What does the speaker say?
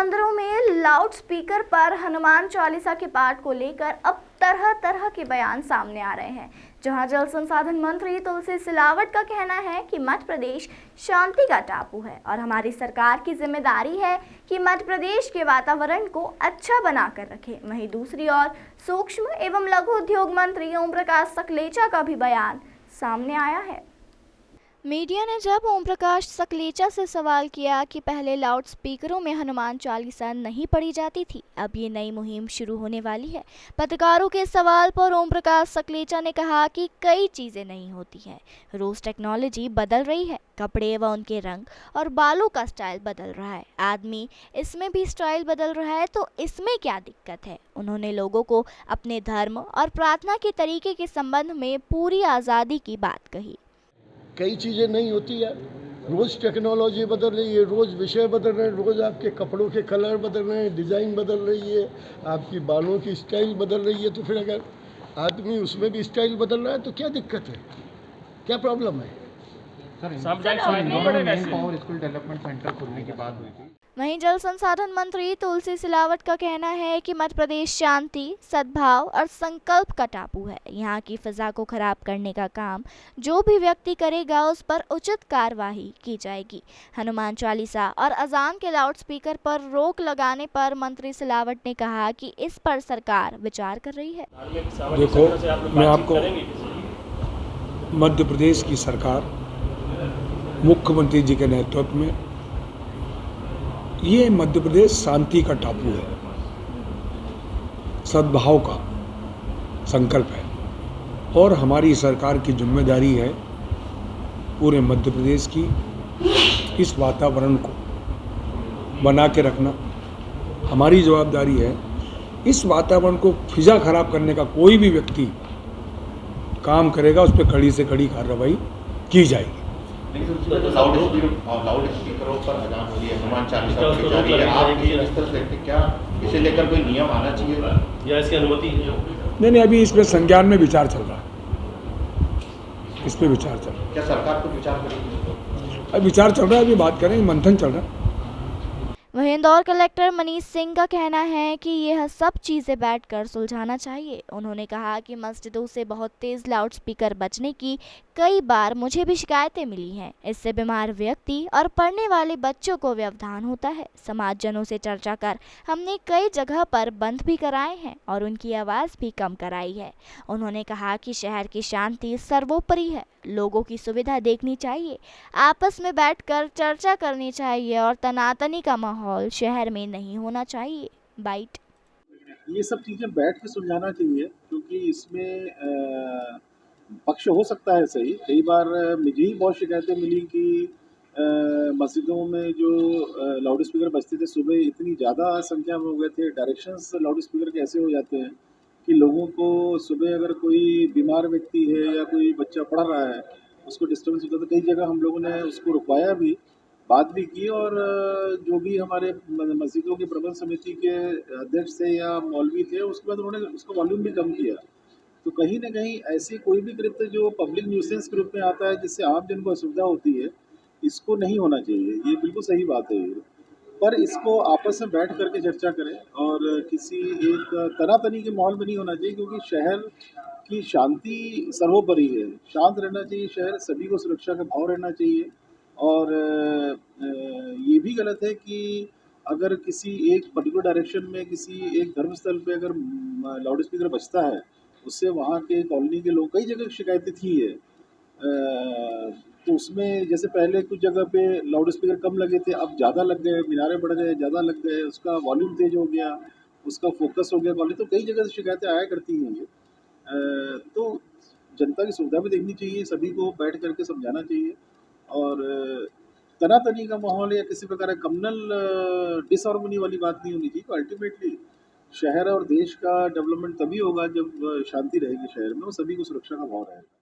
मंदिरों में loud speaker पर हनुमान चालीसा के पाठ को लेकर अब तरह तरह के बयान सामने आ रहे हैं। जहां जल संसाधन मंत्री तुलसी सिलावट का कहना है कि मध्य प्रदेश शांति का टापू है और हमारी सरकार की जिम्मेदारी है कि मध्य प्रदेश के वातावरण को अच्छा बनाकर रखे। वहीं दूसरी ओर सूक्ष्म एवं लघु उद्योग मंत्री ओम प्रकाश सकलेचा का भी बयान सामने आया है। मीडिया ने जब ओम प्रकाश सकलेचा से सवाल किया कि पहले लाउड स्पीकरों में हनुमान चालीसा नहीं पढ़ी जाती थी, अब ये नई मुहिम शुरू होने वाली है। पत्रकारों के सवाल पर ओम प्रकाश सकलेचा ने कहा कि कई चीज़ें नहीं होती हैं, रोज़ टेक्नोलॉजी बदल रही है, कपड़े व उनके रंग और बालों का स्टाइल बदल रहा है, आदमी इसमें भी स्टाइल बदल रहा है, तो इसमें क्या दिक्कत है। उन्होंने लोगों को अपने धर्म और प्रार्थना के तरीके के संबंध में पूरी आज़ादी की बात कही। कई चीज़ें नहीं होती है, रोज़ टेक्नोलॉजी बदल रही है, रोज़ विषय बदल रहे हैं, रोज़ आपके कपड़ों के कलर बदल रहे हैं, डिज़ाइन बदल रही है, आपकी बालों की स्टाइल बदल रही है। तो फिर अगर आदमी उसमें भी स्टाइल बदल रहा है तो क्या दिक्कत है, क्या प्रॉब्लम है? पावर स्कूल डेवलपमेंट सेंटर खोलने की बात हुई थी। वहीं जल संसाधन मंत्री तुलसी सिलावट का कहना है कि मध्य प्रदेश शांति, सद्भाव और संकल्प का टापू है। यहाँ की फिजा को खराब करने का काम जो भी व्यक्ति करेगा उस पर उचित कार्रवाई की जाएगी। हनुमान चालीसा और अजान के लाउड स्पीकर पर रोक लगाने पर मंत्री सिलावट ने कहा कि इस पर सरकार विचार कर रही है। देखो, मैं आपको मध्य प्रदेश की सरकार मुख्यमंत्री जी के नेतृत्व में ये मध्य प्रदेश शांति का टापू है, सद्भाव का संकल्प है और हमारी सरकार की जिम्मेदारी है पूरे मध्य प्रदेश की इस वातावरण को बना के रखना। हमारी जवाबदारी है इस वातावरण को फिजा खराब करने का कोई भी व्यक्ति काम करेगा उस पर कड़ी से कड़ी कार्रवाई की जाएगी। लाउड स्पीकरों पर अजान हो रही है, हनुमान चालीसा पढ़ी जा रही है, आप इस तरह से क्या इसे लेकर कोई नियम आना चाहिए या इसकी अनुमति? नहीं, अभी इसमें संज्ञान में विचार चल रहा है, इस पे विचार चल रहा है। क्या सरकार को विचार करेगी? अभी विचार चल रहा है, अभी बात करेंगे, मंथन चल रहा है। वहीं इंदौर कलेक्टर मनीष सिंह का कहना है कि यह सब चीज़ें बैठकर सुलझाना चाहिए। उन्होंने कहा कि मस्जिदों से बहुत तेज़ लाउड स्पीकर बजने की कई बार मुझे भी शिकायतें मिली हैं। इससे बीमार व्यक्ति और पढ़ने वाले बच्चों को व्यवधान होता है। समाजजनों से चर्चा कर हमने कई जगह पर बंद भी कराए हैं और उनकी आवाज़ भी कम कराई है। उन्होंने कहा कि शहर की शांति सर्वोपरि है, लोगों की सुविधा देखनी चाहिए, आपस में बैठकर चर्चा करनी चाहिए और तनातनी का माहौल शहर में नहीं होना चाहिए। बाइट। ये सब चीज़ें बैठ के सुलझाना चाहिए क्योंकि इसमें पक्ष हो सकता है सही। कई बार मुझे ही बहुत शिकायतें मिली कि मस्जिदों में जो लाउड स्पीकर बजते थे सुबह इतनी ज़्यादा संख्या में हो गए थे। डायरेक्शंस लाउड स्पीकर के ऐसे हो जाते हैं कि लोगों को सुबह अगर कोई बीमार व्यक्ति है या कोई बच्चा पढ़ रहा है उसको डिस्टर्बेंस होता है। तो कई जगह हम लोगों ने उसको रुकवाया भी, बात भी की और जो भी हमारे मस्जिदों के प्रबंध समिति के अध्यक्ष थे या मौलवी थे उसके बाद उन्होंने उसका वॉल्यूम भी कम किया। तो कहीं ना कहीं ऐसी कोई भी कृत्य जो पब्लिक न्यूसेंस के रूप में आता है जिससे आम जन को असुविधा होती है, इसको नहीं होना चाहिए। ये बिल्कुल सही बात है ये, पर इसको आपस में बैठ करके चर्चा करें और किसी एक तनातनी के माहौल में नहीं होना चाहिए क्योंकि शहर की शांति सर्वोपरि है। शांत रहना चाहिए शहर, सभी को सुरक्षा का भाव रहना चाहिए। और ये भी गलत है कि अगर किसी एक पर्टिकुलर डायरेक्शन में किसी एक धर्मस्थल पे अगर लाउड स्पीकर बजता है उससे वहाँ के कॉलोनी के लोग कई जगह शिकायतें थी है। तो उसमें जैसे पहले कुछ जगह पे लाउड स्पीकर कम लगे थे, अब ज़्यादा लग गए, मीनारे बढ़ गए, ज़्यादा लग गए, उसका वॉल्यूम तेज हो गया, उसका फोकस हो गया कॉलोनी। तो कई जगह से शिकायतें आया करती हैं ये। तो जनता की सुविधा भी देखनी चाहिए, सभी को बैठ करके समझाना चाहिए और तनातनी का माहौल या किसी प्रकार का कम्युनल डिसहार्मनी वाली बात नहीं होनी चाहिए। तो अल्टीमेटली शहर और देश का डेवलपमेंट तभी होगा जब शांति रहेगी शहर में और सभी को सुरक्षा का भाव रहेगा।